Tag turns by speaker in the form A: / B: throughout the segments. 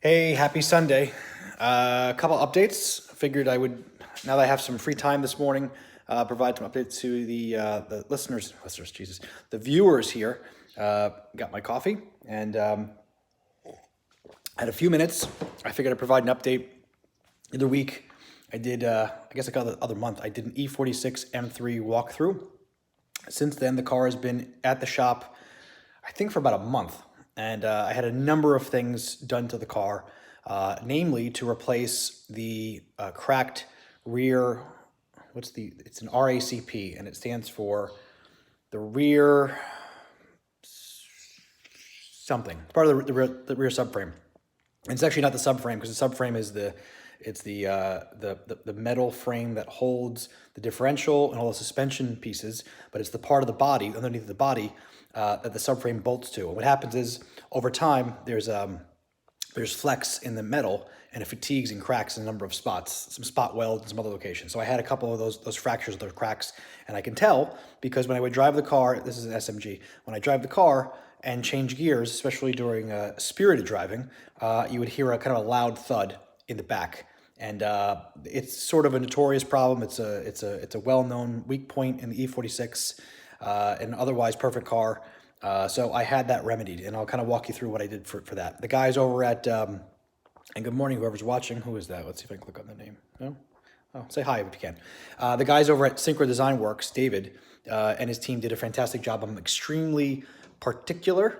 A: Hey, happy Sunday. A couple updates. Figured I would, now that I have some free time this morning, provide some updates to the listeners, Jesus, the viewers here. Got my coffee and had a few minutes. I figured I'd provide an update. The other week, I did, I guess I got the other month, I did an E46 M3 walkthrough. Since then, the car has been at the shop, I think for about a month. And I had a number of things done to the car, namely to replace the cracked rear, it's an RACP, and it stands for the rear something, part of the rear subframe. And it's actually not the subframe, because the subframe is the metal frame that holds the differential and all the suspension pieces, but it's the part of the body, underneath the body, that the subframe bolts to. And what happens is, over time, there's flex in the metal, and it fatigues and cracks in a number of spots, some spot welds and some other locations. So I had a couple of those fractures, those cracks, and I can tell because when I would drive the car, this is an SMG, when I drive the car and change gears, especially during spirited driving, you would hear a kind of a loud thud in the back. And it's sort of a notorious problem. It's a well-known weak point in the E46, an otherwise perfect car. So I had that remedied, and I'll kind of walk you through what I did for that. The guys over at, and good morning, whoever's watching. Who is that? Let's see if I can click on the name. No? Oh, say hi if you can. The guys over at Synchro Design Works, David, and his team did a fantastic job. I'm extremely particular,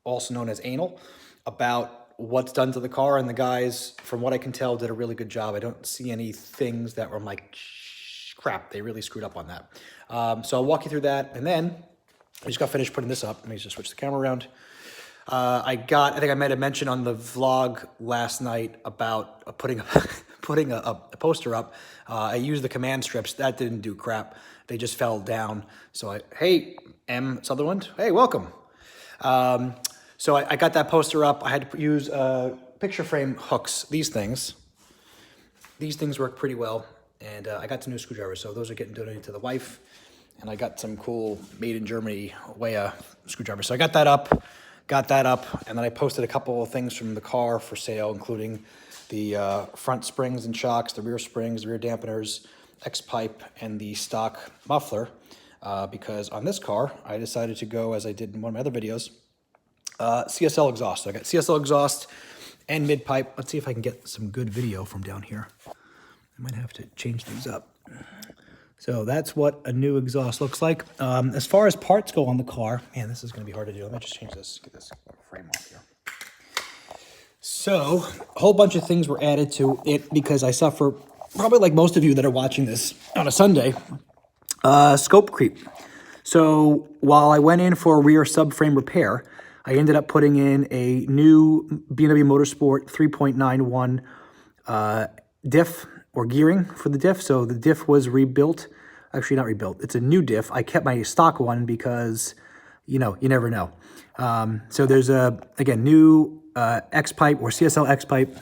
A: also known as anal, about what's done to the car, and the guys, from what I can tell, did a really good job. I don't see any things that were like, crap, they really screwed up on that. So I'll walk you through that, and then I just got finished putting this up. Let me just switch the camera around. I think I made a mention on the vlog last night about putting a poster up. I used the command strips. That didn't do crap. They just fell down. So hey, M. Sutherland, hey, welcome. So I got that poster up. I had to use picture frame hooks. These things work pretty well. And I got some new screwdrivers. So those are getting donated to the wife. And I got some cool made in Germany Wea screwdrivers. So I got that up, and then I posted a couple of things from the car for sale, including the front springs and shocks, the rear springs, the rear dampeners, X-pipe, and the stock muffler. Because on this car, I decided to go, as I did in one of my other videos, CSL exhaust. So I got CSL exhaust and mid-pipe. Let's see if I can get some good video from down here. I might have to change things up. So that's what a new exhaust looks like. As far as parts go on the car, man, this is going to be hard to do. Let me just change this, get this frame off here. So a whole bunch of things were added to it because I suffer, probably like most of you that are watching this on a Sunday, scope creep. So while I went in for a rear subframe repair, I ended up putting in a new BMW Motorsport 3.91 diff, or gearing for the diff. So the diff was rebuilt. Actually, not rebuilt. It's a new diff. I kept my stock one because, you never know. So there's again, new X-pipe or CSL X-pipe.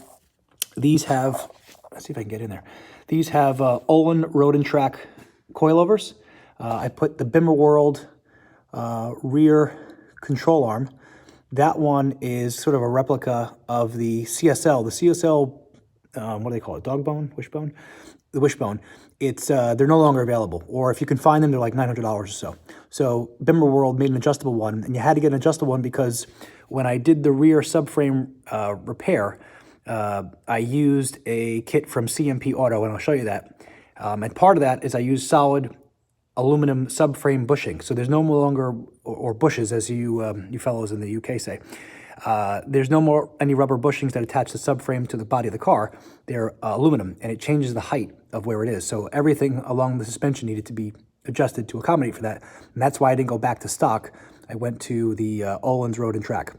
A: These have, let's see if I can get in there. These have Ohlins R&T coilovers. I put the Bimmer World rear control arm. That one is sort of a replica of the CSL. The CSL, what do they call it? Dog bone? Wishbone? The wishbone. It's they're no longer available, or if you can find them, they're like $900 or so. So Bimmer World made an adjustable one, and you had to get an adjustable one because when I did the rear subframe repair, I used a kit from CMP Auto, and I'll show you that. And part of that is I used solid aluminum subframe bushing. So there's no longer, or bushes, as you fellows in the UK say. There's no more any rubber bushings that attach the subframe to the body of the car. They're aluminum, and it changes the height of where it is. So everything along the suspension needed to be adjusted to accommodate for that. And that's why I didn't go back to stock. I went to the Ohlins R&T.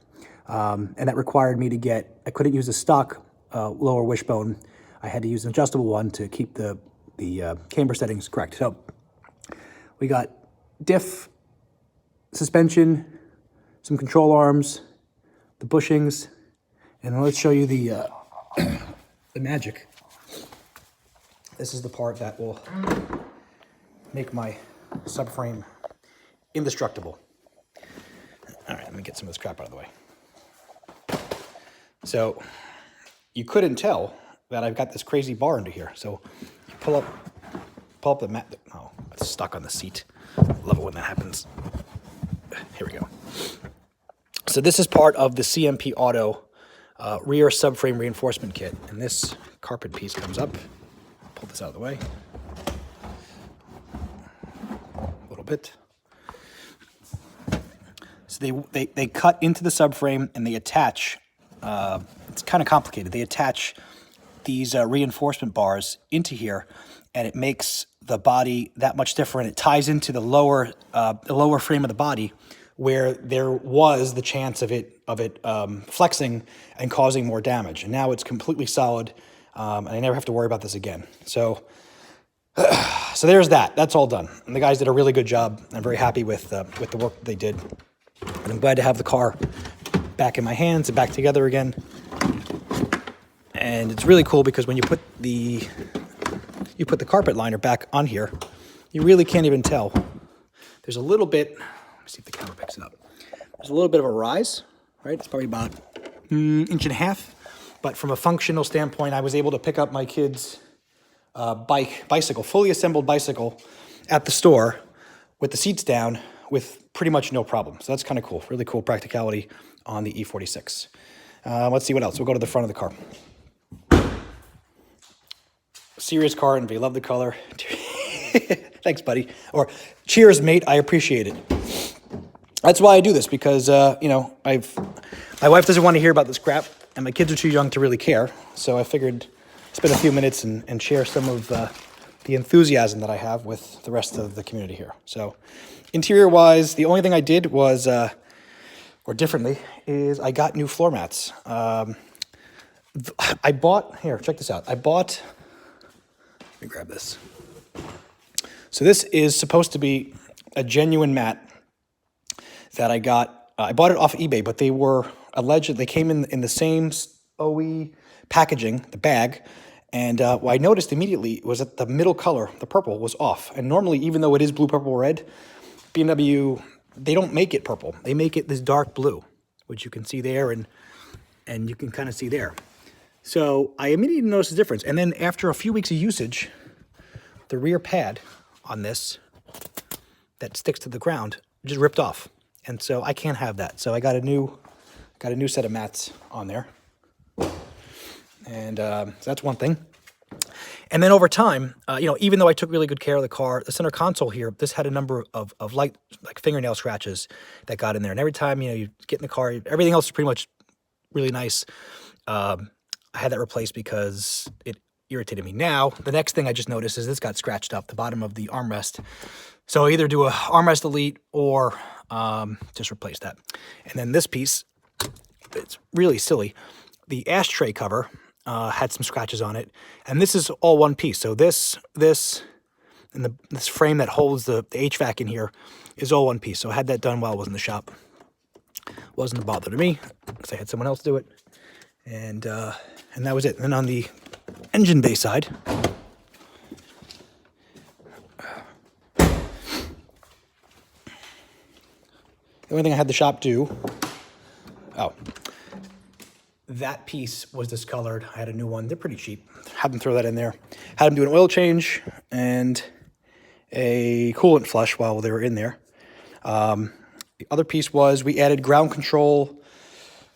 A: And that required me to I couldn't use a stock lower wishbone. I had to use an adjustable one to keep the camber settings correct. So we got diff, suspension, some control arms, the bushings, and let's show you the magic. This is the part that will make my subframe indestructible. All right, let me get some of this crap out of the way. So you couldn't tell that I've got this crazy bar under here. So you pull up the mat. Oh, it's stuck on the seat. Love it when that happens. Here we go. So this is part of the CMP Auto rear subframe reinforcement kit. And this carpet piece comes up. Pull this out of the way. A little bit. So they cut into the subframe and they attach, it's kind of complicated. They attach these reinforcement bars into here, and it makes the body that much different. It ties into the lower frame of the body, where there was the chance of it flexing and causing more damage. And now it's completely solid, and I never have to worry about this again. So there's that. That's all done. And the guys did a really good job. I'm very happy with the work that they did. And I'm glad to have the car back in my hands and back together again. And it's really cool because when you put the carpet liner back on here, you really can't even tell. There's a little bit. See if the camera picks it up. There's a little bit of a rise, right? It's probably about inch and a half. But from a functional standpoint, I was able to pick up my kid's bicycle, fully assembled bicycle, at the store with the seats down with pretty much no problem. So that's kind of cool. Really cool practicality on the E46. Let's see what else. We'll go to the front of the car. Serious car envy. Love the color. Thanks, buddy. Or cheers, mate. I appreciate it. That's why I do this, because, my wife doesn't want to hear about this crap, and my kids are too young to really care. So I figured spend a few minutes and share some of the enthusiasm that I have with the rest of the community here. So interior-wise, the only thing I did was, or differently, is I got new floor mats. I bought, here, check this out. Let me grab this. So this is supposed to be a genuine mat that I got. I bought it off eBay, but they were alleged, they came in the same OE packaging, the bag, and what I noticed immediately was that the middle color, the purple, was off. And normally, even though it is blue, purple, red, BMW, they don't make it purple. They make it this dark blue, which you can see there, and you can kind of see there. So I immediately noticed the difference. And then after a few weeks of usage, the rear pad on this that sticks to the ground just ripped off. And so I can't have that. So I got a new set of mats on there. And so that's one thing. And then over time, even though I took really good care of the car, the center console here, this had a number of light, like fingernail scratches that got in there. And every time, you get in the car, everything else is pretty much really nice. I had that replaced because it irritated me. Now, the next thing I just noticed is this got scratched up, the bottom of the armrest. So I either do a armrest delete or just replace that. And then this piece, it's really silly. The ashtray cover had some scratches on it, and this is all one piece. So this, and this frame that holds the HVAC in here is all one piece. So I had that done while I was in the shop. Wasn't a bother to me because I had someone else do it, and that was it. And then on the engine bay side, the only thing I had the shop do, that piece was discolored. I had a new one. They're pretty cheap. Had them throw that in there. Had them do an oil change and a coolant flush while they were in there. The other piece was we added ground control.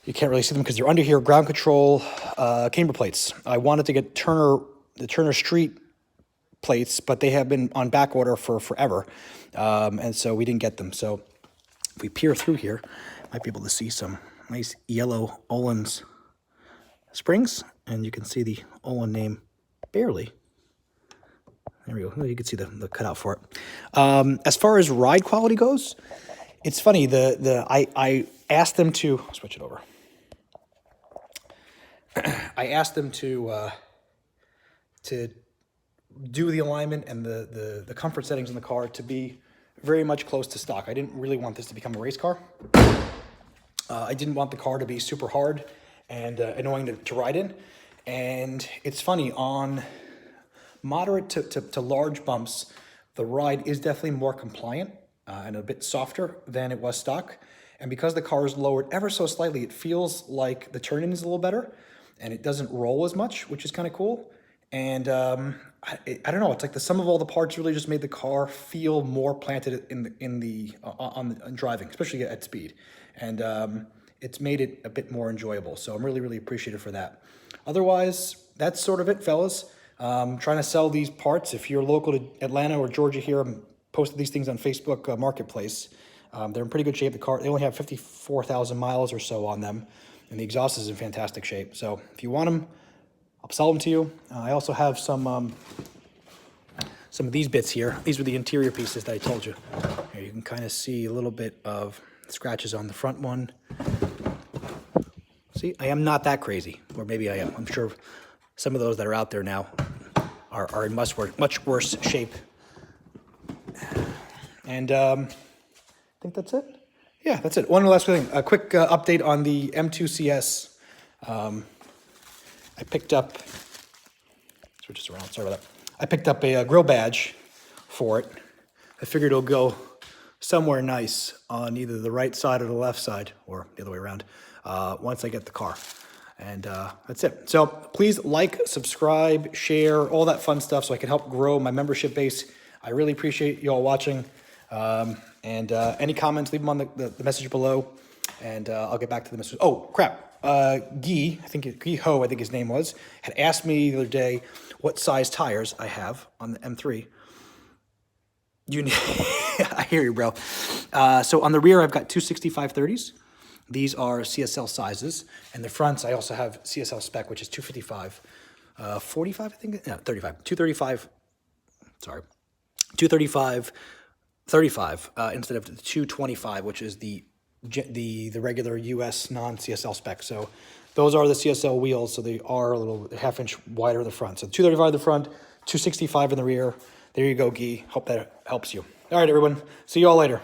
A: You can't really see them because they're under here. Ground control camber plates. I wanted to get the Turner Street plates, but they have been on back order for forever. And so we didn't get them. So if we peer through here, might be able to see some nice yellow Ohlins springs, and you can see the Ohlins name barely. There we go. You can see the cutout for it. As far as ride quality goes, it's funny. I asked them to switch it over. I asked them to do the alignment and the comfort settings in the car to be very much close to stock. I didn't really want this to become a race car. I didn't want the car to be super hard and annoying to ride in. And it's funny, on moderate to large bumps, the ride is definitely more compliant and a bit softer than it was stock. And because the car is lowered ever so slightly, it feels like the turn-in is a little better, and it doesn't roll as much, which is kind of cool. And I don't know, it's like the sum of all the parts really just made the car feel more planted on driving, especially at speed. And it's made it a bit more enjoyable. So I'm really, really appreciative for that. Otherwise, that's sort of it, fellas. Trying to sell these parts. If you're local to Atlanta or Georgia here, I'm posting these things on Facebook Marketplace. They're in pretty good shape. The car, they only have 54,000 miles or so on them, and the exhaust is in fantastic shape. So if you want them, I'll sell them to you. I also have some of these bits here. These are the interior pieces that I told you. Here you can kind of see a little bit of scratches on the front one. See, I am not that crazy, or maybe I am. I'm sure some of those that are out there now are in much worse shape. And I think that's it. Yeah, that's it. One last thing, a quick update on the M2 CS. I picked up, switch this around, sorry about that. I picked up a grill badge for it. I figured it'll go somewhere nice on either the right side or the left side, or the other way around, once I get the car. And that's it. So please like, subscribe, share, all that fun stuff so I can help grow my membership base. I really appreciate you all watching. Any comments, leave them on the message below, and I'll get back to the message. Oh, crap. Guy, Guy Ho, I think his name was, had asked me the other day what size tires I have on the M3. I hear you, bro. So on the rear, I've got 265/30s. These are CSL sizes. And the fronts, I also have CSL spec, which is 255, 45, I think? No, 35. 235, sorry. 235, 35, instead of the 225, which is the regular US non-CSL spec. So those are the CSL wheels, so they are a little half-inch wider in the front. So 235 in the front, 265 in the rear. There you go, Guy. Hope that helps you. All right, everyone. See you all later.